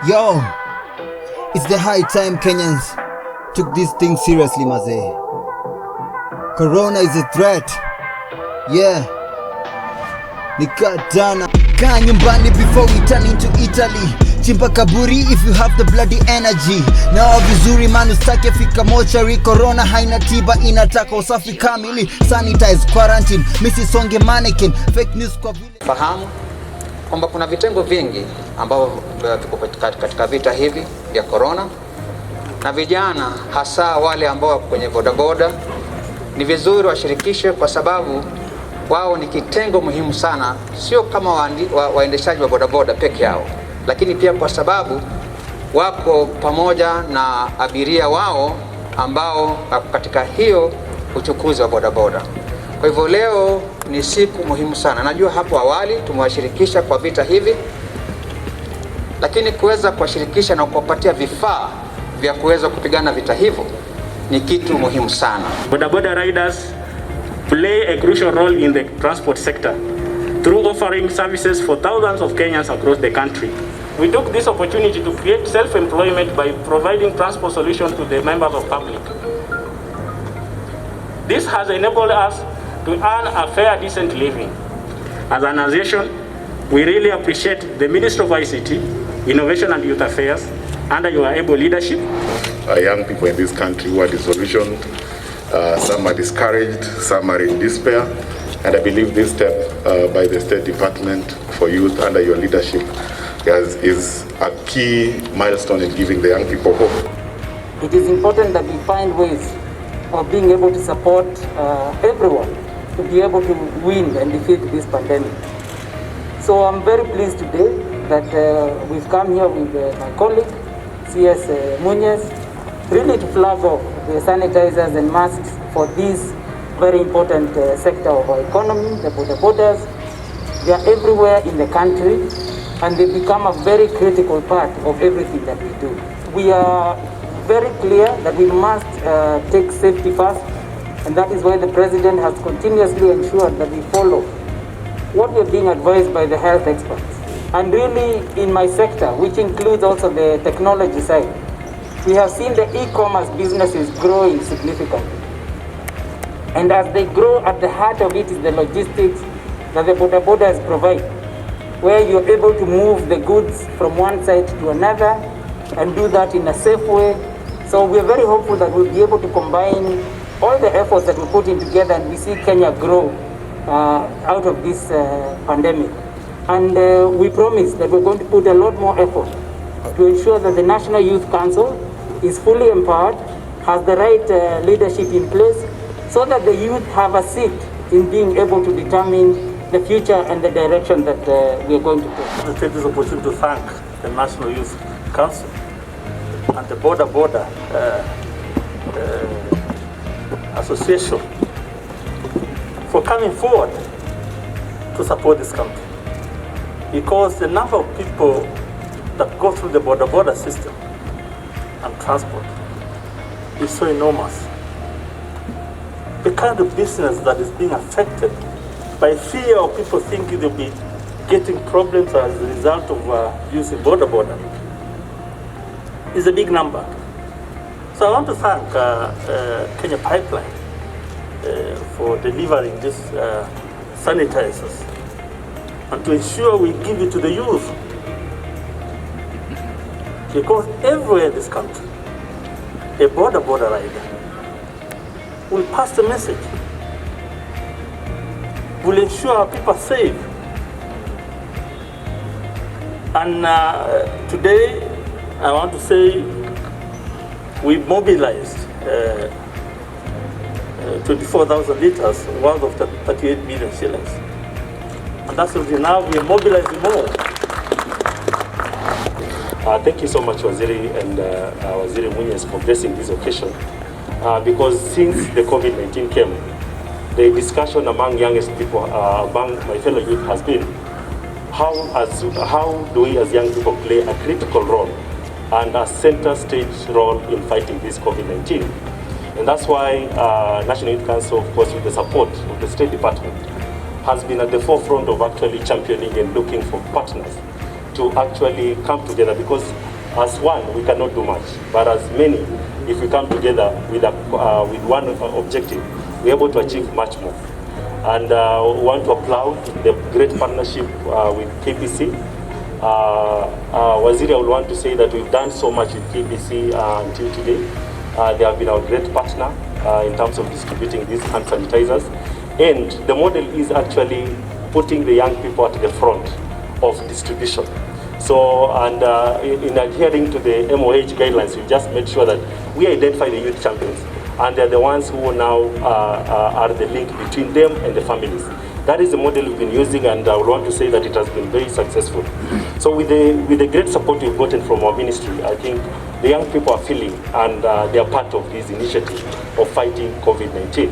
Yo, it's the high time Kenyans took this thing seriously, maze. Corona is a threat. Yeah. Nikatana. Kaa nyumbani before we turn into Italy. Chimpa kaburi if you have the bloody energy. Nao vizuri manu stake fika mochari. Corona haina tiba inataka usafi kamili. Sanitize, quarantine, misisonge mannequin. Fake news kwa vile. Fahamu kwamba kuna vitengo vingi ambao viko katika vita hivi vya corona, na vijana hasa wale ambao kwenye bodaboda ni vizuri washirikishwe, kwa sababu wao ni kitengo muhimu sana, sio kama waendeshaji wa bodaboda peke yao, lakini pia kwa sababu wako pamoja na abiria wao ambao katika hiyo uchukuzi wa bodaboda. Kwa hivyo leo ni siku muhimu sana. Najua hapo awali tumewashirikisha kwa vita hivi, lakini kuweza kuwashirikisha na kuwapatia vifaa vya kuweza kupigana vita hivyo ni kitu muhimu sana. Bodaboda riders play a crucial role in the transport sector through offering services for thousands of Kenyans across the country. We took this opportunity to create self-employment by providing transport solutions to the members of public. This has enabled us to earn a fair, decent living. As an organization, we really appreciate the Ministry of ICT, Innovation and Youth Affairs, under your able leadership. Young people in this country who are disillusioned, some are discouraged, some are in despair, and I believe this step by the State Department for Youth under your leadership is a key milestone in giving the young people hope. It is important that we find ways of being able to support everyone to be able to win and defeat this pandemic. So I'm very pleased today that we've come here with my colleague, CS Muñez, really to flag off the sanitizers and masks for this very important sector of our economy, the bodabodas. They are everywhere in the country and they become a very critical part of everything that we do. We are very clear that we must take safety first, and that is why the President has continuously ensured that we follow what we are being advised by the health experts. And really in my sector, which includes also the technology side, we have seen the e-commerce businesses growing significantly. And as they grow, at the heart of it is the logistics that the bodabodas provide, where you're able to move the goods from one side to another and do that in a safe way. So we're very hopeful that we'll be able to combine all the efforts that we're putting together and we see Kenya grow out of this pandemic. And we promise that we're going to put a lot more effort to ensure that the National Youth Council is fully empowered, has the right leadership in place, so that the youth have a seat in being able to determine the future and the direction that we are going to take. I take this opportunity to thank the National Youth Council and the bodaboda Association for coming forward to support this country, because the number of people that go through the bodaboda system and transport is so enormous. The kind of business that is being affected by fear of people thinking they'll be getting problems as a result of using bodaboda is a big number. So I want to thank Kenya Pipeline for delivering these sanitizers and to ensure we give it to the youth. Because everywhere in this country, a bodaboda rider will pass the message, will ensure our people are safe. And today, I want to say we mobilized 24,000 liters worth of 38 million shillings. And that's what now we are mobilizing more. Thank you so much, Waziri and Waziri Muñez, for blessing this occasion. Because since the COVID-19 came, the discussion among youngest people, among my fellow youth, has been how do we as young people play a critical role and a center stage role in fighting this COVID-19. And that's why National Youth Council, of course, with the support of the State Department, has been at the forefront of actually championing and looking for partners to actually come together, because as one, we cannot do much, but as many, if we come together with one objective, we're able to achieve much more. And we want to applaud the great partnership with KBC. Waziri, I would want to say that we've done so much with KBC until today. They have been our great partner in terms of distributing these hand sanitizers. And the model is actually putting the young people at the front of distribution. So, and in adhering to the MOH guidelines, we just made sure that we identify the youth champions, and they're the ones who now are the link between them and the families. That is the model we've been using, and I would want to say that it has been very successful. So with the great support we've gotten from our ministry, I think the young people are feeling, and they are part of this initiative of fighting COVID-19.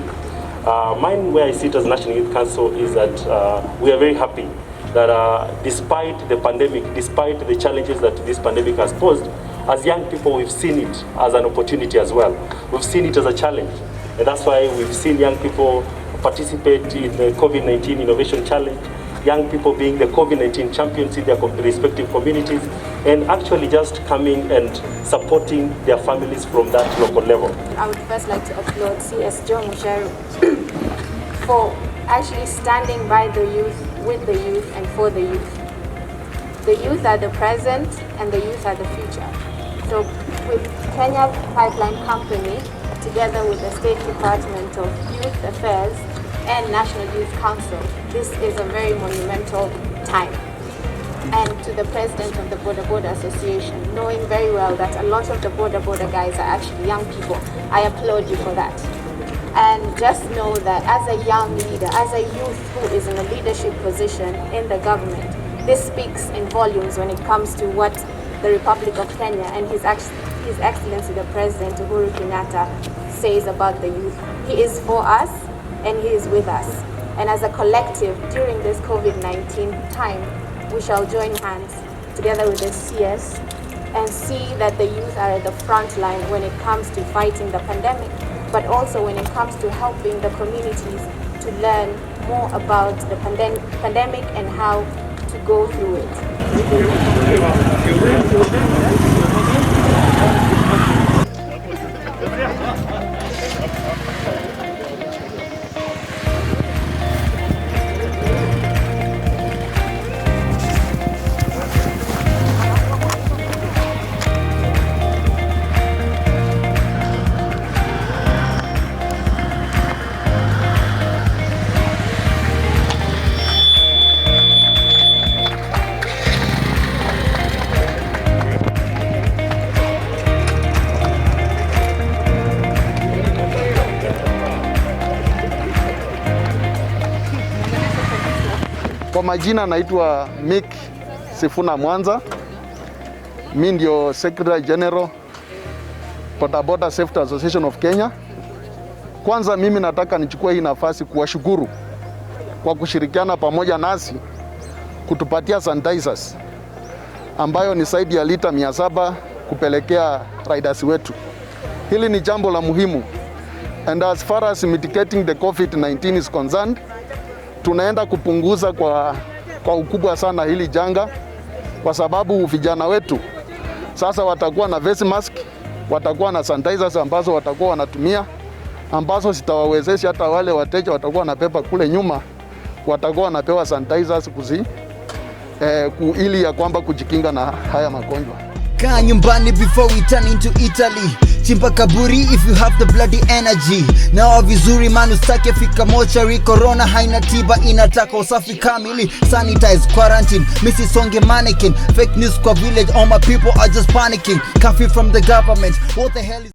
Mine, where I sit as National Youth Council, is that we are very happy that despite the pandemic, despite the challenges that this pandemic has posed, as young people, we've seen it as an opportunity as well. We've seen it as a challenge. And that's why we've seen young people participate in the COVID-19 Innovation Challenge, young people being the COVID-19 champions in their respective communities, and actually just coming and supporting their families from that local level. I would first like to applaud CS Joe Musharu for actually standing by the youth, with the youth, and for the youth. The youth are the present and the youth are the future. So with Kenya Pipeline Company, together with the State Department of Youth Affairs and National Youth Council, this is a very monumental time. And to the president of the Bodaboda Association, knowing very well that a lot of the Bodaboda guys are actually young people, I applaud you for that. And just know that as a young leader, as a youth who is in a leadership position in the government, this speaks in volumes when it comes to what the Republic of Kenya and His Excellency the President Uhuru Kenyatta says about the youth. He is for us and he is with us. And as a collective, during this COVID-19 time, we shall join hands together with the CS and see that the youth are at the front line when it comes to fighting the pandemic, but also when it comes to helping the communities to learn more about the pandemic and how to go through it. Kwa majina naitwa Mick Sifuna Mwanza. Mimi ndio Secretary General Bodaboda Safety Association of Kenya. Kwanza mimi nataka nichukue hii nafasi kuwashukuru kwa kushirikiana pamoja nasi kutupatia sanitizers ambayo ni zaidi ya lita 700 kupelekea riders wetu. Hili ni jambo la muhimu. And as far as mitigating the COVID-19 is concerned, tunaenda kupunguza kwa ukubwa sana hili janga, kwa sababu vijana wetu sasa watakuwa na face mask, watakuwa na sanitizers ambazo watakuwa wanatumia, ambazo zitawawezesha hata wale wateja watakuwa wanapepa kule nyuma, watakuwa wanapewa sanitizers ili ya kwamba kujikinga na haya magonjwa. Kaa nyumbani before we turn into Italy. Chimpa kaburi if you have the bloody energy. Nawa vizuri man usitake fika mochari. Corona haina tiba inataka usafi kamili. Sanitize, quarantine, missy songe mannequin. Fake news kwa village, all my people are just panicking. Coffee from the government, what the hell is